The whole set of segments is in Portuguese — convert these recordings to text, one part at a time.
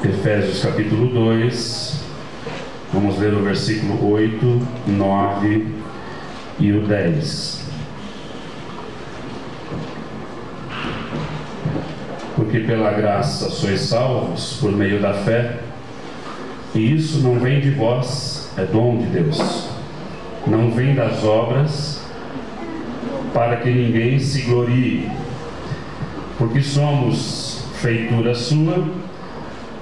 Efésios capítulo 2, vamos ler o versículo 8, 9 e o 10. Porque pela graça sois salvos por meio da fé, e isso não vem de vós, é dom de Deus, não vem das obras, para que ninguém se glorie, porque somos feitura sua,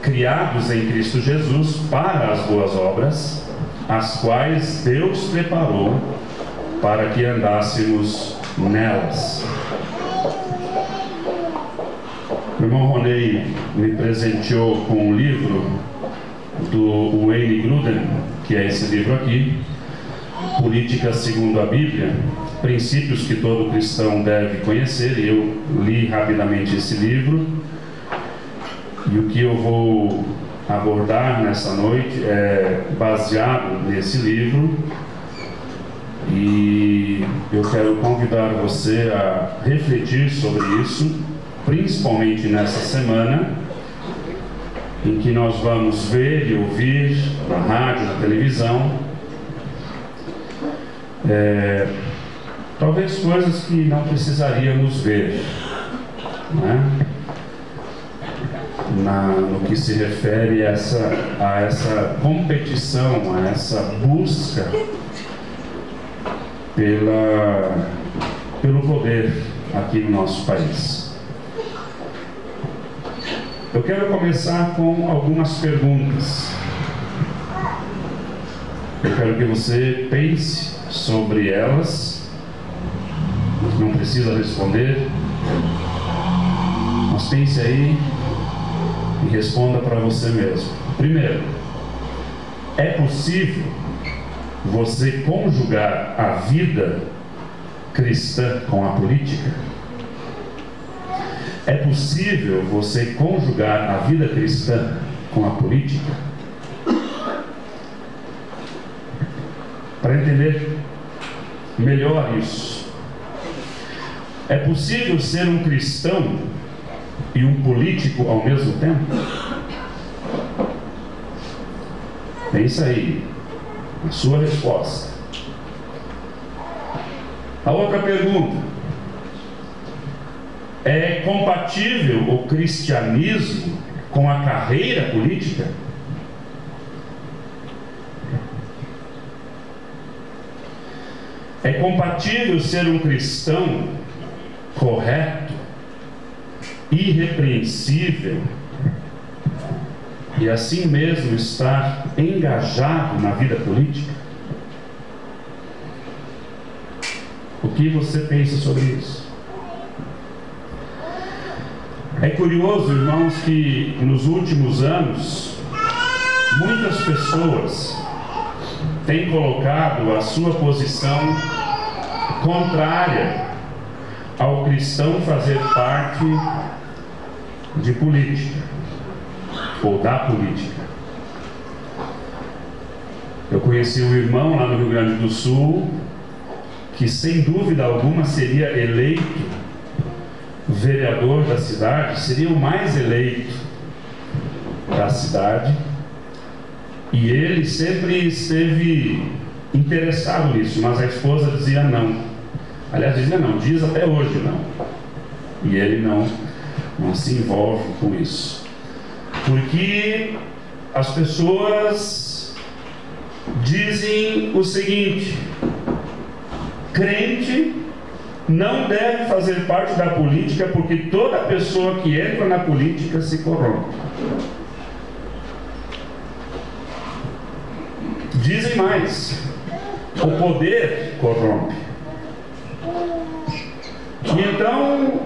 criados em Cristo Jesus para as boas obras, as quais Deus preparou para que andássemos nelas. O irmão Ronei me presenteou com um livro do Wayne Grudem, que é esse livro aqui, Política segundo a Bíblia, princípios que todo cristão deve conhecer. Eu li rapidamente esse livro, e o que eu vou abordar nessa noite é baseado nesse livro, e eu quero convidar você a refletir sobre isso, principalmente nessa semana em que nós vamos ver e ouvir na rádio, na televisão, talvez coisas que não precisaríamos ver, né? No que se refere a essa competição, a essa busca pelo poder aqui no nosso país. Eu quero começar com algumas perguntas. Eu quero que você pense sobre elas, não precisa responder, mas pense aí e responda para você mesmo. Primeiro, é possível você conjugar a vida cristã com a política? É possível você conjugar a vida cristã com a política? Para entender melhor isso, é possível ser um cristão e um político ao mesmo tempo? Pensa aí a sua resposta. A outra pergunta: é compatível o cristianismo com a carreira política? É compatível ser um cristão correto, irrepreensível e assim mesmo estar engajado na vida política? O que você pensa sobre isso? É curioso, irmãos, que nos últimos anos muitas pessoas têm colocado a sua posição contrária ao cristão fazer parte de política ou da política. Eu conheci um irmão lá no Rio Grande do Sul que sem dúvida alguma seria eleito vereador da cidade, seria o mais eleito da cidade, e ele sempre esteve interessado nisso, mas a esposa dizia não. Aliás, dizia não, diz até hoje não, e ele não se envolve com isso, porque as pessoas dizem o seguinte: crente não deve fazer parte da política, porque toda pessoa que entra na política se corrompe. Dizem mais: o poder corrompe. E então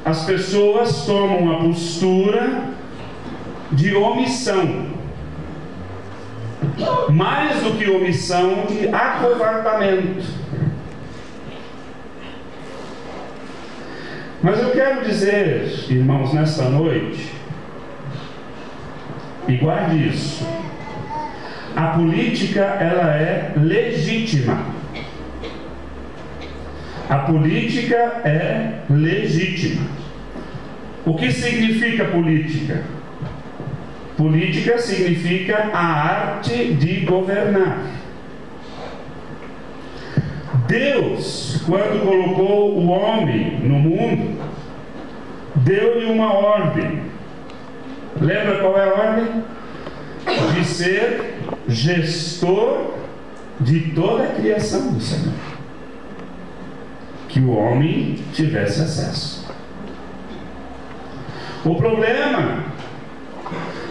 as pessoas tomam a postura de omissão, mais do que omissão, de acovardamento. Mas eu quero dizer, irmãos, nesta noite, e guarde isso: a política, ela é legítima. A política é legítima. O que significa política? Política significa a arte de governar. Deus, quando colocou o homem no mundo, deu-lhe uma ordem. Lembra qual é a ordem? De ser gestor de toda a criação do Senhor. Que o homem tivesse acesso. O problema,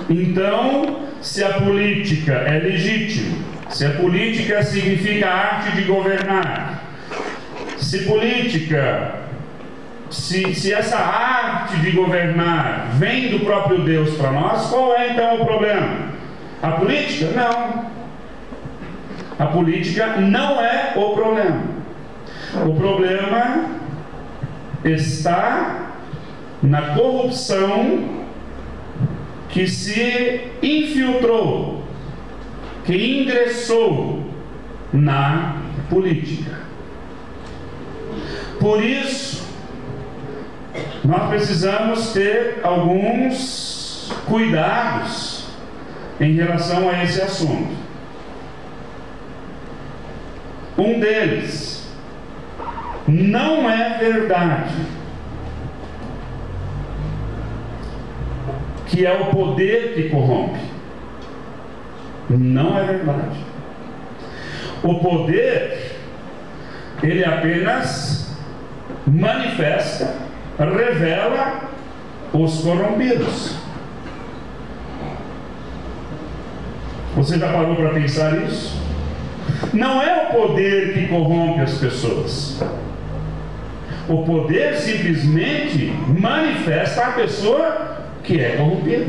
então, se a política é legítima, se a política significa a arte de governar, se essa arte de governar vem do próprio Deus para nós, qual é então o problema? A política? Não. A política não é o problema. O problema está na corrupção que se infiltrou, que ingressou na política. Por isso, nós precisamos ter alguns cuidados em relação a esse assunto. Um deles, não é verdade que é o poder que corrompe. Não é verdade. O poder, ele apenas manifesta, revela os corrompidos. Você já parou para pensar isso? Não é o poder que corrompe as pessoas. O poder simplesmente manifesta a pessoa que é corrompida.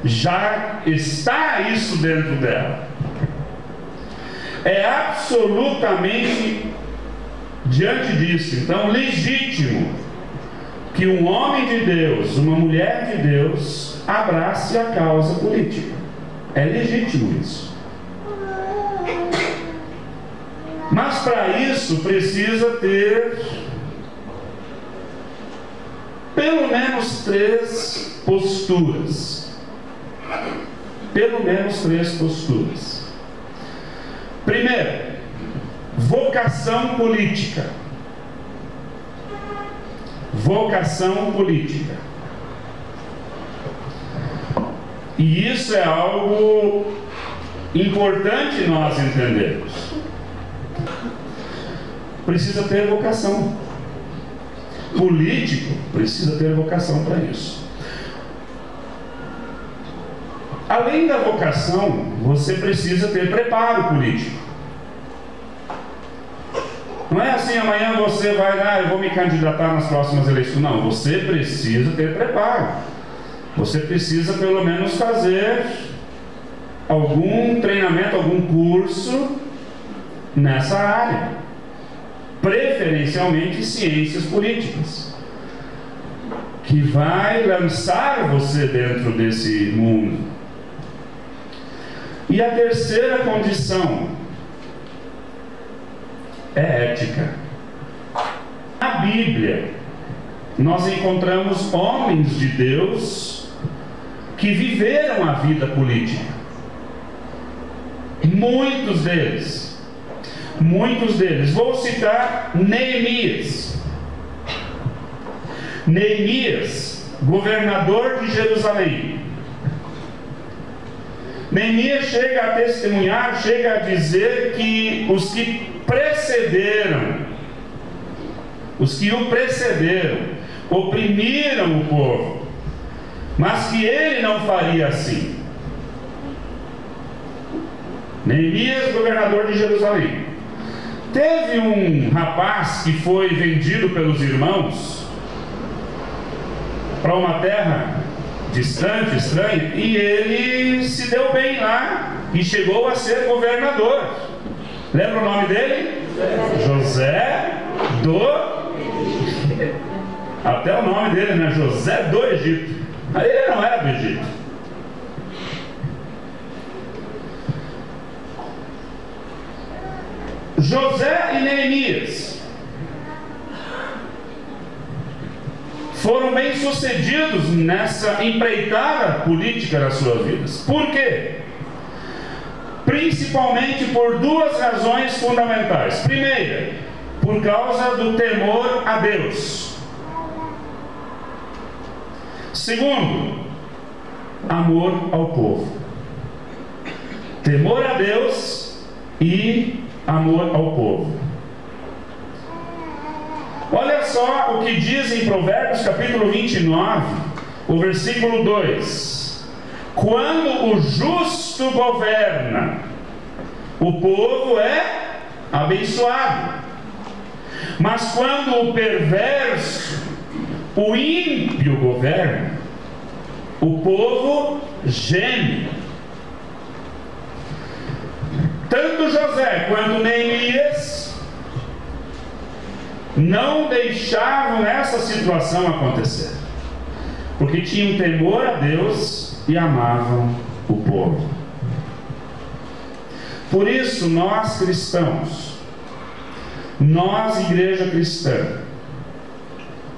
Já está isso dentro dela. É absolutamente, diante disso, então, legítimo que um homem de Deus, uma mulher de Deus, abrace a causa política. É legítimo isso. Mas para isso precisa ter pelo menos 3 posturas. Pelo menos 3 posturas. Primeiro, vocação política. Vocação política. E isso é algo importante nós entendermos. Precisa ter vocação. Político precisa ter vocação para isso. Além da vocação, você precisa ter preparo político. Não é assim, amanhã você vai lá, eu vou me candidatar nas próximas eleições. Não, você precisa ter preparo. Você precisa pelo menos fazer algum treinamento, algum curso nessa área. Preferencialmente ciências políticas, que vai lançar você dentro desse mundo. E a terceira condição é ética. Na Bíblia, nós encontramos homens de Deus que viveram a vida política. Muitos deles. Vou citar Neemias. Neemias, governador de Jerusalém. Neemias chega a testemunhar, chega a dizer que os que o precederam, oprimiram o povo, mas que ele não faria assim. Neemias, governador de Jerusalém. Teve um rapaz que foi vendido pelos irmãos para uma terra distante, estranha, e ele se deu bem lá e chegou a ser governador. Lembra o nome dele? José do... Até o nome dele, né? José do Egito. Aí ele não era do Egito. José e Neemias foram bem-sucedidos nessa empreitada política das suas vidas. Por quê? Principalmente por duas razões fundamentais. Primeira, por causa do temor a Deus. Segundo, amor ao povo. Temor a Deus e amor ao povo. Olha só o que diz em Provérbios capítulo 29, o versículo 2: quando o justo governa, o povo é abençoado, mas quando o perverso, o ímpio governa, o povo geme. Tanto José quanto Neemias não deixavam essa situação acontecer, porque tinham temor a Deus e amavam o povo. Por isso, nós cristãos, nós, igreja cristã,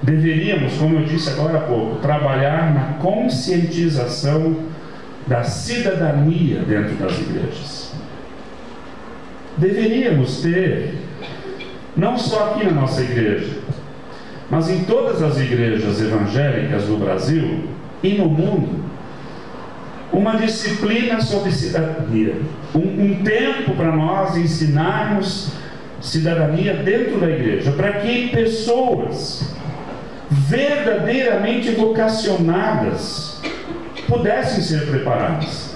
deveríamos, como eu disse agora há pouco, trabalhar na conscientização da cidadania dentro das igrejas. Deveríamos ter, não só aqui na nossa igreja, mas em todas as igrejas evangélicas do Brasil e no mundo, uma disciplina sobre cidadania, um tempo para nós ensinarmos cidadania dentro da igreja, para que pessoas verdadeiramente vocacionadas pudessem ser preparadas.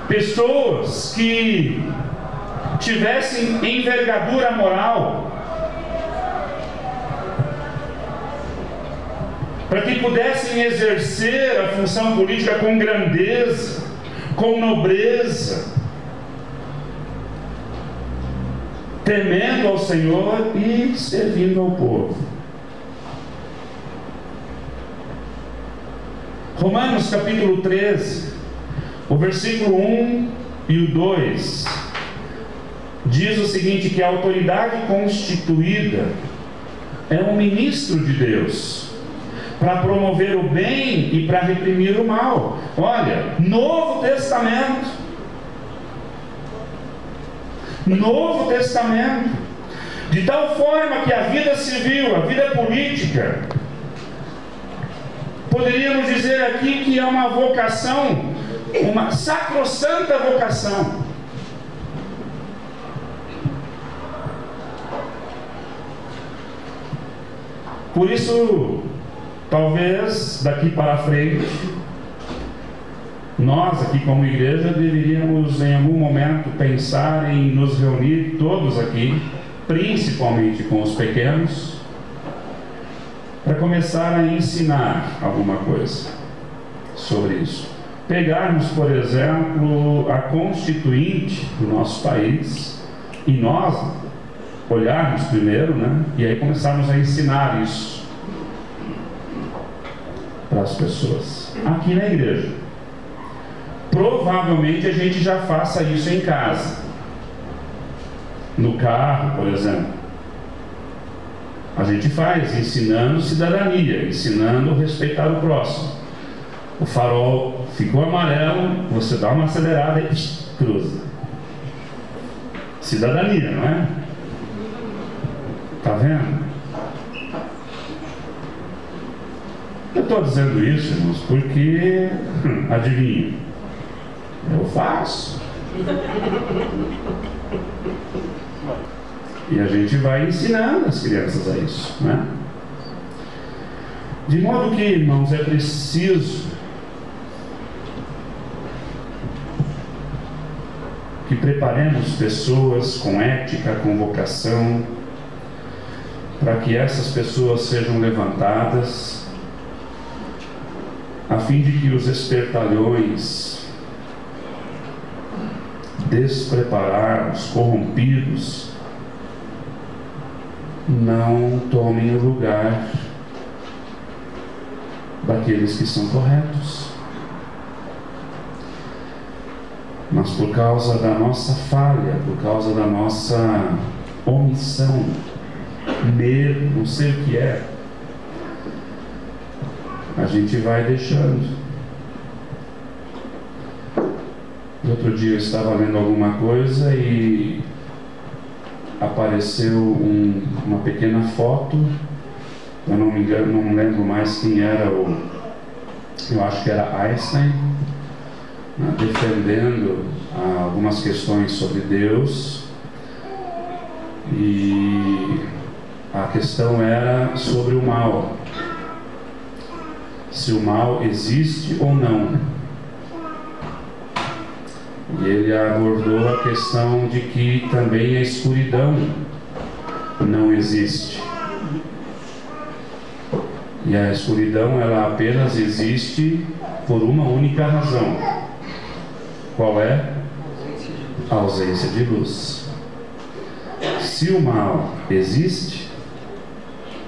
Pessoas que tivessem envergadura moral, para que pudessem exercer a função política com grandeza, com nobreza, temendo ao Senhor e servindo ao povo. Romanos capítulo 13, o versículo 1 e o 2 diz o seguinte: que a autoridade constituída é um ministro de Deus para promover o bem e para reprimir o mal. Olha, Novo Testamento, de tal forma que a vida civil, a vida política, poderíamos dizer aqui que é uma vocação, uma sacrossanta vocação. Por isso, talvez daqui para frente, nós aqui como igreja deveríamos em algum momento pensar em nos reunir todos aqui, principalmente com os pequenos, para começar a ensinar alguma coisa sobre isso. Pegarmos, por exemplo, a Constituinte do nosso país e nós olharmos primeiro, e aí começarmos a ensinar isso para as pessoas aqui na igreja. Provavelmente a gente já faça isso em casa, no carro, por exemplo. A gente faz ensinando cidadania, ensinando a respeitar o próximo. O farol ficou amarelo, você dá uma acelerada e cruza. Cidadania, não é? Está vendo? Eu estou dizendo isso, irmãos, porque, adivinha, eu faço. E a gente vai ensinando as crianças a isso, né? De modo que, irmãos, é preciso que preparemos pessoas com ética, com vocação, para que essas pessoas sejam levantadas, a fim de que os espertalhões despreparados, corrompidos, não tomem o lugar daqueles que são corretos. Mas por causa da nossa falha, por causa da nossa omissão, medo, não sei o que é, a gente vai deixando. Outro dia eu estava lendo alguma coisa e apareceu uma pequena foto, eu não me engano, não lembro mais quem era eu acho que era Einstein, defendendo algumas questões sobre Deus, e a questão era sobre o mal, se o mal existe ou não. E ele abordou a questão de que também a escuridão não existe. E a escuridão, ela apenas existe por uma única razão. Qual é? A ausência de luz. Se o mal existe,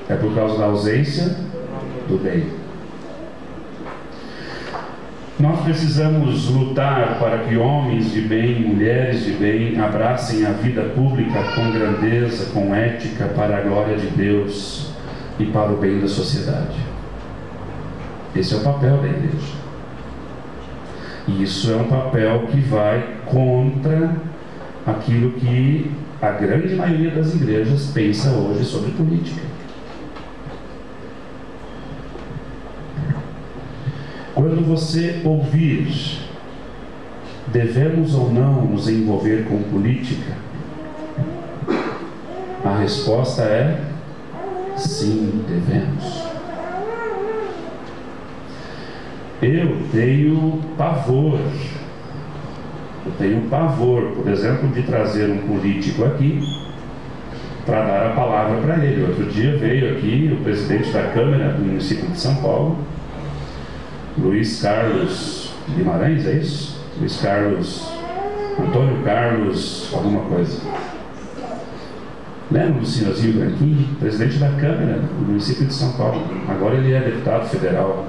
é por causa da ausência do bem. Nós precisamos lutar para que homens de bem, mulheres de bem, abracem a vida pública com grandeza, com ética, para a glória de Deus e para o bem da sociedade. Esse é o papel da igreja. E isso é um papel que vai contra aquilo que a grande maioria das igrejas pensa hoje sobre política. Quando você ouvir, devemos ou não nos envolver com política? A resposta é sim, devemos. Eu tenho pavor, por exemplo, de trazer um político aqui para dar a palavra para ele. Outro dia veio aqui o presidente da Câmara do município de São Paulo, Luiz Carlos Guimarães, é isso? Luiz Carlos, Antônio Carlos, alguma coisa. Lembra do senhorzinho branquinho? Presidente da Câmara do município de São Paulo. Agora ele é deputado federal.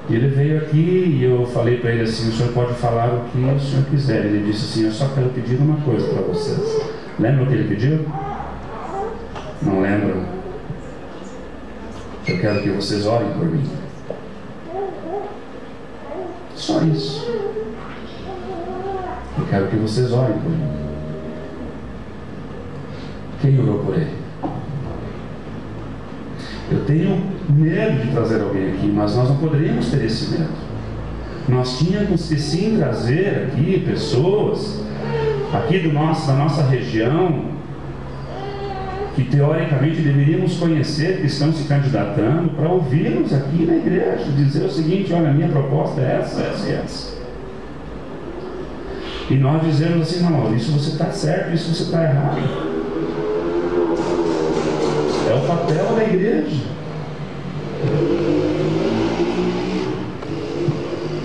E ele veio aqui e eu falei para ele assim: o senhor pode falar o que o senhor quiser. Ele disse assim: eu só quero pedir uma coisa para vocês. Lembra o que ele pediu? Não lembram? Eu quero que vocês orem por mim. Só isso. Eu quero que vocês orem por mim. Quem orou por ele? Eu tenho medo de trazer alguém aqui, mas nós não poderíamos ter esse medo. Nós tínhamos que sim trazer aqui pessoas aqui da nossa região que teoricamente deveríamos conhecer, que estão se candidatando, para ouvi-los aqui na igreja, dizer o seguinte: olha, a minha proposta é essa, essa e essa. E nós dizemos assim: não, isso você está certo, isso você está errado. É o papel da igreja.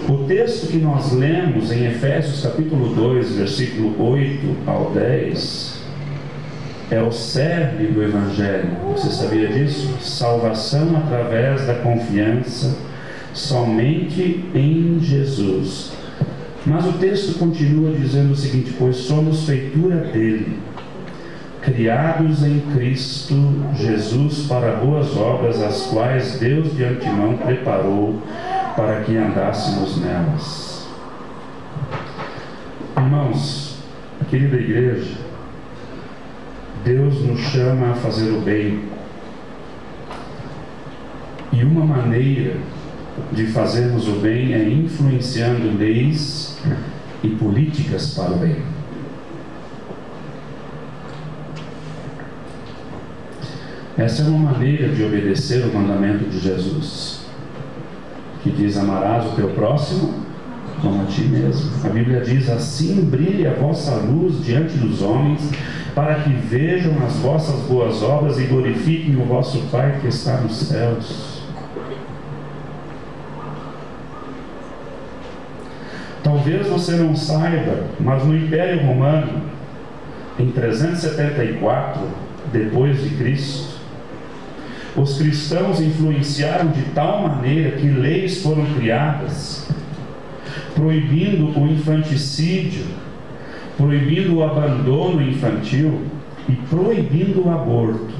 O texto que nós lemos em Efésios capítulo 2, versículo 8 ao 10, é o cerne do Evangelho. Você sabia disso? Salvação através da confiança somente em Jesus. Mas o texto continua dizendo o seguinte: pois somos feitura dele, criados em Cristo Jesus para boas obras, as quais Deus de antemão preparou para que andássemos nelas. Irmãos, querida igreja, Deus nos chama a fazer o bem, e uma maneira de fazermos o bem é influenciando leis e políticas para o bem. Essa é uma maneira de obedecer o mandamento de Jesus, que diz: amarás o teu próximo como a ti mesmo. A Bíblia diz: assim brilhe a vossa luz diante dos homens, para que vejam as vossas boas obras e glorifiquem o vosso Pai que está nos céus. Talvez você não saiba, mas no Império Romano, em 374 depois de Cristo, os cristãos influenciaram de tal maneira que leis foram criadas proibindo o infanticídio, proibindo o abandono infantil, e proibindo o aborto,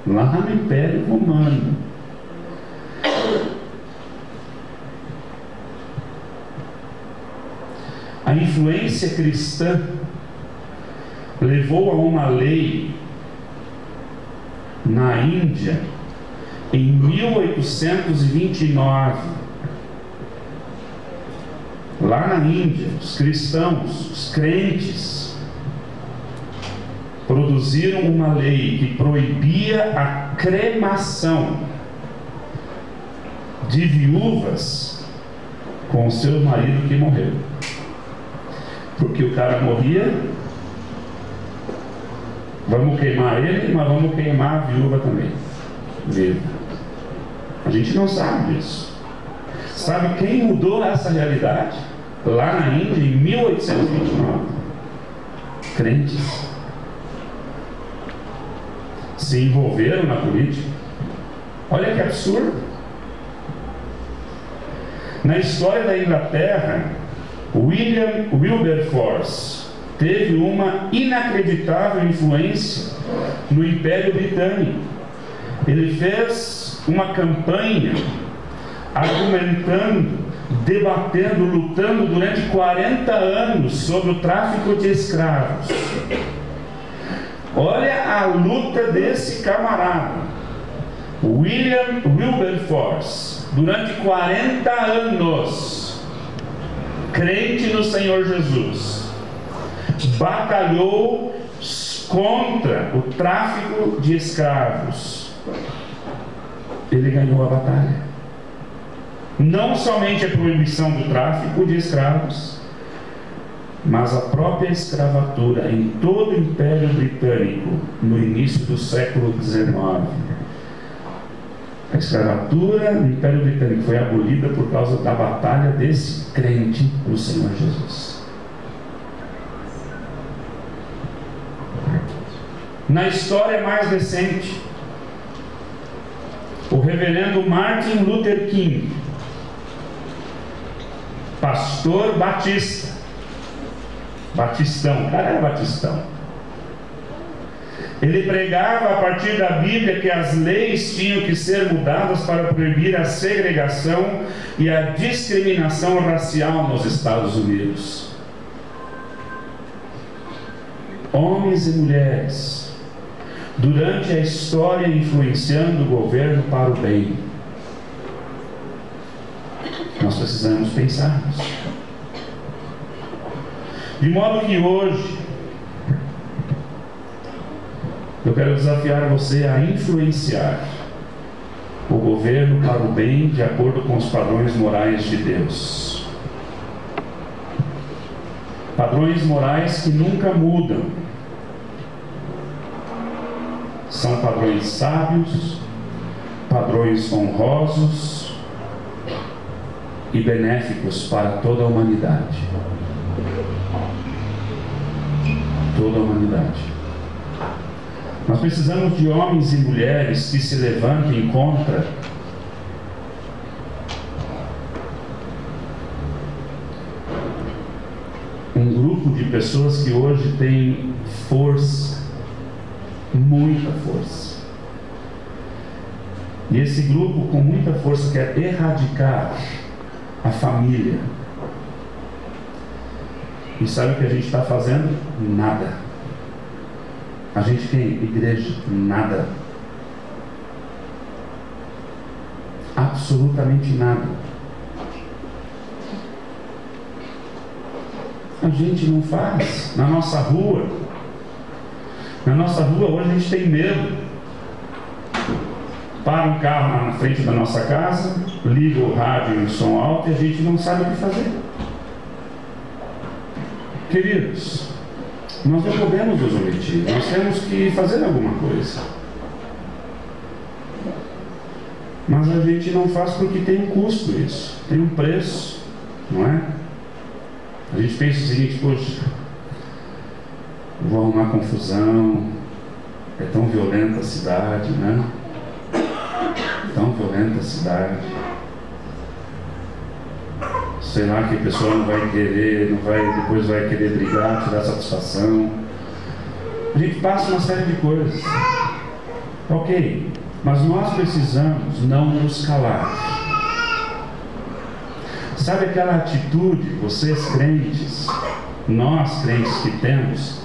lá no Império Romano. A influência cristã levou a uma lei na Índia em 1829. Lá na Índia, os cristãos, os crentes, produziram uma lei que proibia a cremação de viúvas com o seu marido que morreu. Porque o cara morria, vamos queimar ele, mas vamos queimar a viúva também, viva. A gente não sabe disso. Sabe quem mudou essa realidade? Lá na Índia, em 1829, crentes se envolveram na política. Olha que absurdo. Na história da Inglaterra, William Wilberforce teve uma inacreditável influência no Império Britânico. Ele fez uma campanha argumentando, debatendo, lutando durante 40 anos sobre o tráfico de escravos. Olha a luta desse camarada, William Wilberforce, durante 40 anos, crente no Senhor Jesus, batalhou contra o tráfico de escravos. Ele ganhou a batalha. Não somente a proibição do tráfico de escravos, mas a própria escravatura em todo o Império Britânico no início do século XIX. A escravatura no Império Britânico foi abolida por causa da batalha desse crente no Senhor Jesus. Na história mais recente, o reverendo Martin Luther King, pastor batista, batistão, o cara era batistão, ele pregava a partir da Bíblia que as leis tinham que ser mudadas para proibir a segregação e a discriminação racial nos Estados Unidos. Homens e mulheres, durante a história, influenciando o governo para o bem. Nós precisamos pensar nisso. De modo que hoje eu quero desafiar você a influenciar o governo para o bem de acordo com os padrões morais de Deus. Padrões morais que nunca mudam. São padrões sábios, padrões honrosos e benéficos para toda a humanidade. Toda a humanidade. Nós precisamos de homens e mulheres que se levantem contra um grupo de pessoas que hoje tem força, muita força. E esse grupo com muita força quer erradicar a família. E sabe o que a gente está fazendo? Nada. A gente tem igreja? Nada. Absolutamente nada. A gente não faz. Na nossa rua hoje a gente tem medo. Para um carro na frente da nossa casa, liga o rádio em som alto e a gente não sabe o que fazer. Queridos, nós não podemos nos omitir, nós temos que fazer alguma coisa. Mas a gente não faz porque tem um custo isso, tem um preço, não é? A gente pensa o seguinte: poxa, vou arrumar confusão, é tão violenta a cidade, né? Tão violenta a cidade. Sei lá que a pessoa não vai querer, depois vai querer brigar, tirar satisfação. A gente passa uma série de coisas. Ok, mas nós precisamos não nos calar. Sabe aquela atitude, vocês crentes, nós crentes que temos,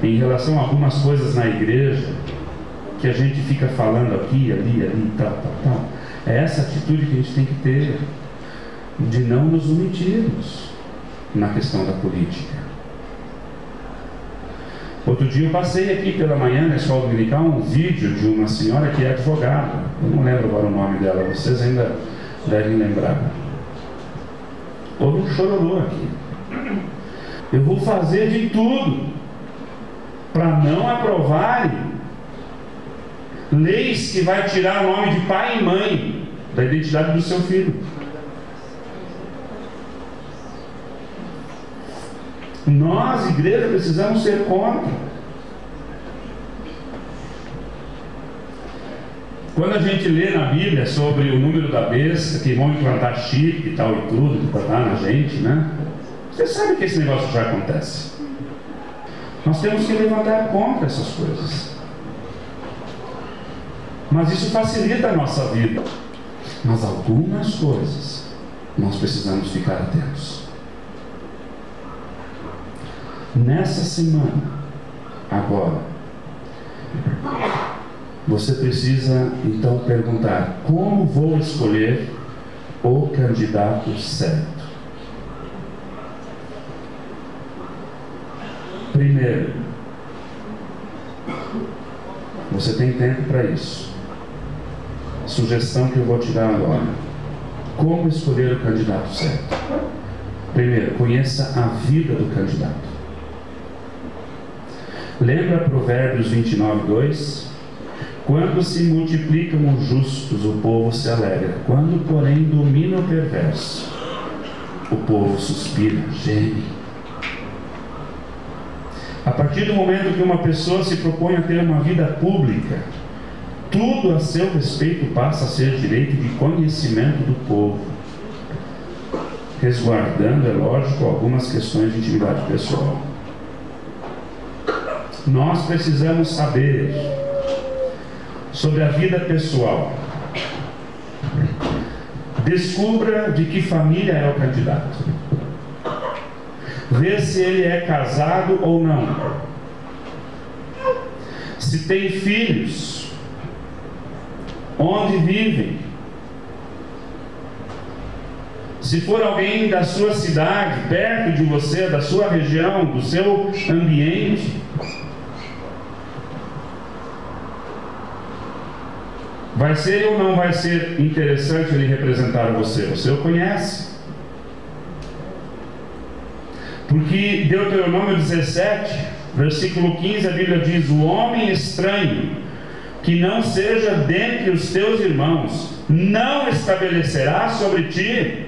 em relação a algumas coisas na igreja, que a gente fica falando aqui, ali, tal. É essa atitude que a gente tem que ter, de não nos omitirmos na questão da política. Outro dia eu passei aqui pela manhã na escola dominical um vídeo de uma senhora que é advogada. Eu não lembro agora o nome dela, vocês ainda devem lembrar. Houve um chororô aqui. Eu vou fazer de tudo para não aprovarem leis que vai tirar o nome de pai e mãe da identidade do seu filho. Nós, igreja, precisamos ser contra. Quando a gente lê na Bíblia sobre o número da besta, que vão implantar chip e tal e tudo, implantar na gente, né? Você sabe que esse negócio já acontece. Nós temos que levantar contra essas coisas. Mas isso facilita a nossa vida. Mas algumas coisas nós precisamos ficar atentos. Nessa semana, agora, você precisa então perguntar: como vou escolher o candidato certo? Primeiro, você tem tempo para isso. Sugestão que eu vou te dar agora: como escolher o candidato certo? Primeiro, conheça a vida do candidato. Lembra Provérbios 29:2? Quando se multiplicam os justos, o povo se alegra. Quando, porém, domina o perverso, o povo suspira, geme. A partir do momento que uma pessoa se propõe a ter uma vida pública, tudo a seu respeito passa a ser direito de conhecimento do povo, resguardando, é lógico, algumas questões de intimidade pessoal. Nós precisamos saber sobre a vida pessoal. Descubra de que família é o candidato. Vê se ele é casado ou não. Se tem filhos. Onde vivem. Se for alguém da sua cidade, perto de você, da sua região, do seu ambiente, vai ser ou não vai ser interessante ele representar você? Você o conhece. Porque Deuteronômio 17, versículo 15, a Bíblia diz: o homem estranho, que não seja dentre os teus irmãos, não estabelecerá sobre ti.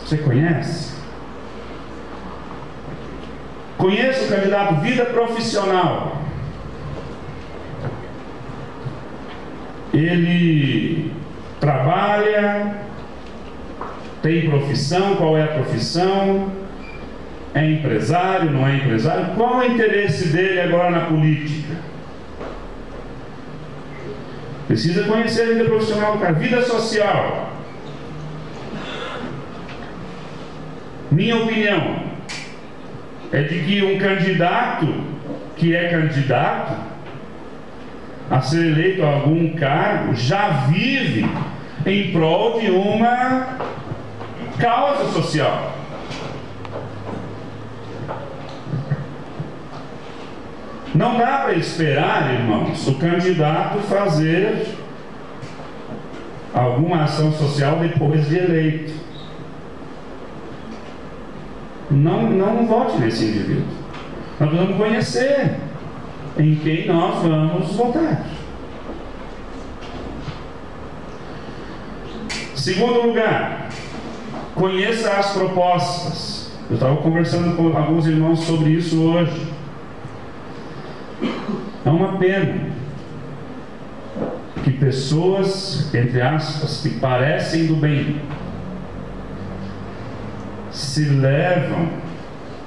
Você conhece? Conheça o candidato. Vida profissional. Ele trabalha, tem profissão, qual é a profissão? É empresário, não é empresário? Qual é o interesse dele agora na política? Precisa conhecer a vida profissional do cara. Vida social. Minha opinião é de que um candidato que é candidato a ser eleito a algum cargo já vive em prol de uma causa social. Não dá para esperar, irmãos, o candidato fazer alguma ação social depois de eleito. Não vote nesse indivíduo. Nós precisamos conhecer em quem nós vamos votar. Segundo lugar, conheça as propostas. Eu estava conversando com alguns irmãos sobre isso hoje. É uma pena que pessoas, entre aspas, que parecem do bem, se levam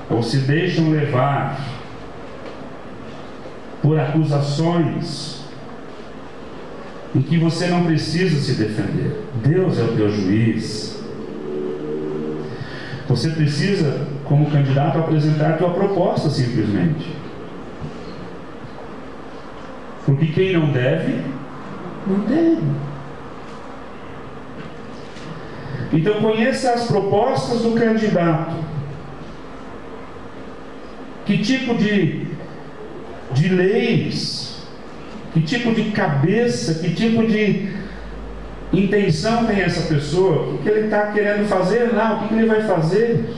ou se deixam levar por acusações em que você não precisa se defender. Deus é o teu juiz. Você precisa, como candidato, apresentar a tua proposta simplesmente. Porque quem não deve, não deve. Então conheça as propostas do candidato. Que tipo de leis, que tipo de cabeça, que tipo de intenção tem essa pessoa, o que ele está querendo fazer lá, o que ele vai fazer.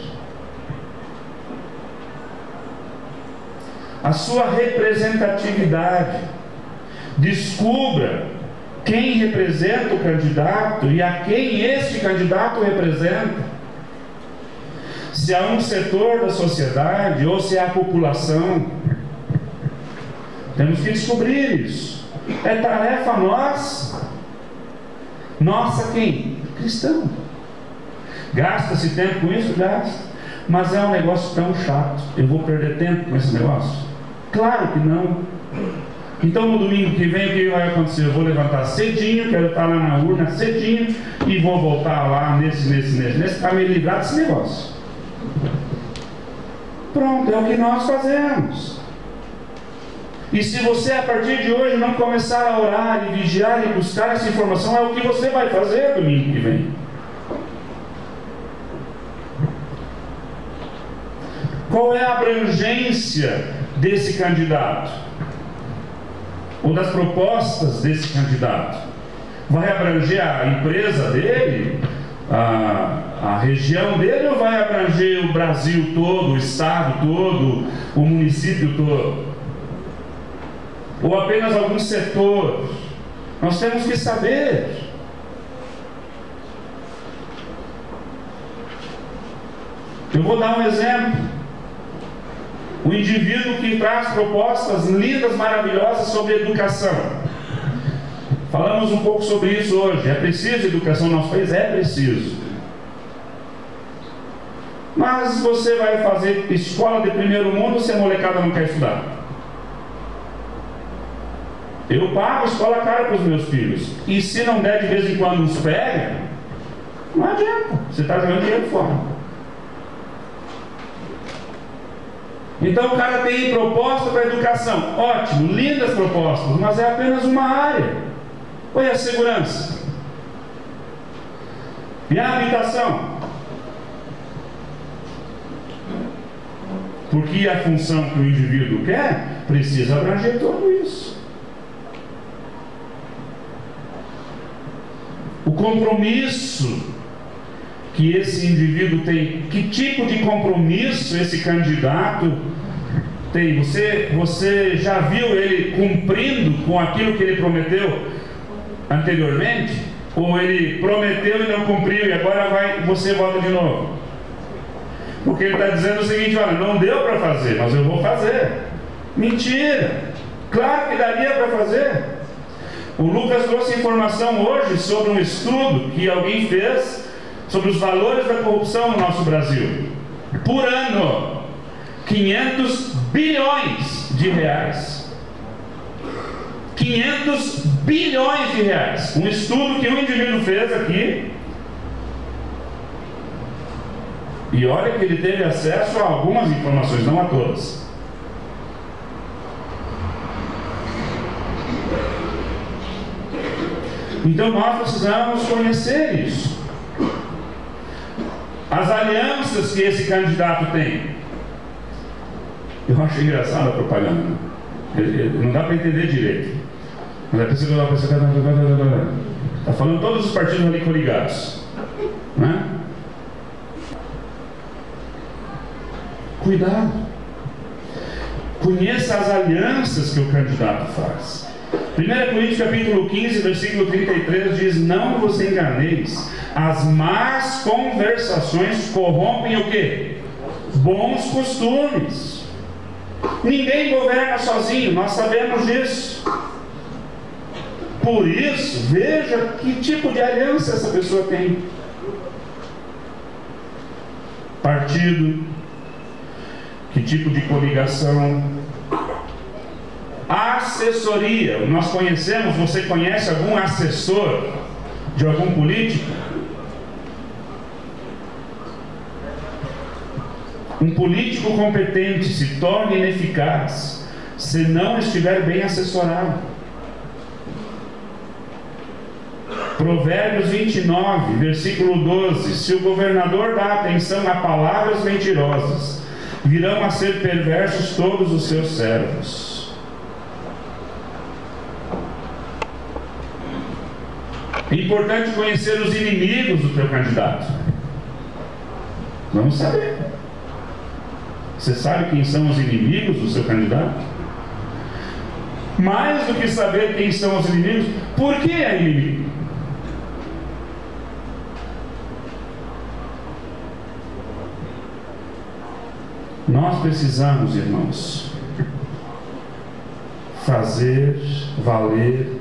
A sua representatividade. Descubra quem representa o candidato e a quem este candidato representa. Se há um setor da sociedade ou se é a população. Temos que descobrir isso. É tarefa nossa. Nossa quem? Cristão. Gasta-se tempo com isso? Gasta. Mas é um negócio tão chato. Eu vou perder tempo com esse negócio? Claro que não. Então no domingo que vem o que vai acontecer? Eu vou levantar cedinho, quero estar lá na urna cedinho e vou voltar lá nesse para me livrar desse negócio. Pronto, é o que nós fazemos. E se você a partir de hoje não começar a orar e vigiar e buscar essa informação, é o que você vai fazer domingo que vem. Qual é a abrangência desse candidato? Ou das propostas desse candidato? Vai abranger a empresa dele? A região dele, ou vai abranger o Brasil todo, o estado todo, o município todo? Ou apenas algum setor? Nós temos que saber. Eu vou dar um exemplo. O indivíduo que traz propostas lindas, maravilhosas sobre educação. Falamos um pouco sobre isso hoje. É preciso educação no nosso país? É preciso. Mas você vai fazer escola de primeiro mundo se a molecada não quer estudar? Eu pago escola cara para os meus filhos. E se não der de vez em quando uns pega, não adianta. Você está jogando dinheiro fora. Então o cara tem proposta para educação. Ótimo, lindas propostas, mas é apenas uma área. Olha a segurança. E a habitação? Porque a função que o indivíduo quer precisa abranger tudo isso. O compromisso que esse indivíduo tem, que tipo de compromisso esse candidato tem? Você já viu ele cumprindo com aquilo que ele prometeu anteriormente? Ou ele prometeu e não cumpriu e agora você vota de novo? Porque ele está dizendo o seguinte: olha, não deu para fazer, mas eu vou fazer. Mentira! Claro que daria para fazer. O Lucas trouxe informação hoje sobre um estudo que alguém fez sobre os valores da corrupção no nosso Brasil. Por ano, 500 bilhões de reais. 500 bilhões de reais. Um estudo que um indivíduo fez aqui. E olha que ele teve acesso a algumas informações, não a todas. Então nós precisamos conhecer isso. As alianças que esse candidato tem. Eu acho engraçado a propaganda. Não dá para entender direito. Mas a pessoa está falando todos os partidos ali coligados, né? Cuidado. Conheça as alianças que o candidato faz. 1 Coríntios capítulo 15, versículo 33 diz: não vos enganeis, as más conversações corrompem o quê? Bons costumes. Ninguém governa sozinho, nós sabemos disso. Por isso, veja que tipo de aliança essa pessoa tem. Partido, que tipo de coligação, assessoria. Nós conhecemos, você conhece algum assessor de algum político? Um político competente se torna ineficaz se não estiver bem assessorado. Provérbios 29, versículo 12: se o governador dá atenção a palavras mentirosas, virão a ser perversos todos os seus servos. É importante conhecer os inimigos do teu candidato. Vamos saber. Você sabe quem são os inimigos do seu candidato? Mais do que saber quem são os inimigos, por que é inimigo? Nós precisamos, irmãos, fazer valer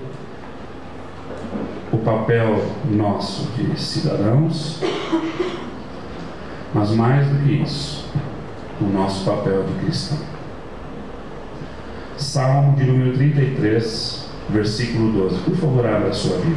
o papel nosso de cidadãos, mas mais do que isso, o nosso papel de cristão. Salmo de número 33, versículo 12. Por favor, abra a sua Bíblia.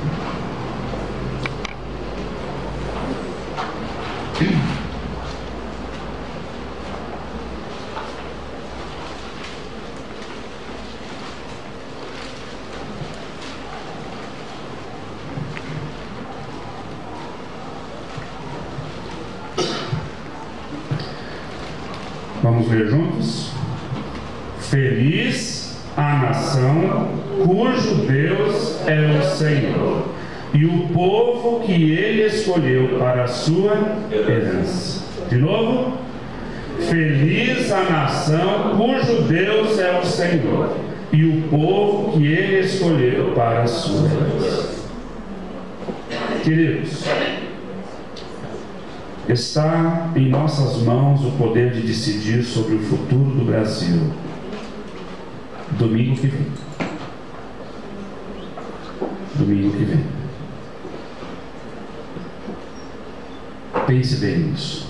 Vamos ler juntos? Feliz a nação cujo Deus é o Senhor, e o povo que Ele escolheu para a sua herança. De novo? Feliz a nação cujo Deus é o Senhor, e o povo que Ele escolheu para a sua herança. Queridos, está em nossas mãos o poder de decidir sobre o futuro do Brasil. Domingo que vem. Domingo que vem. Pense bem nisso.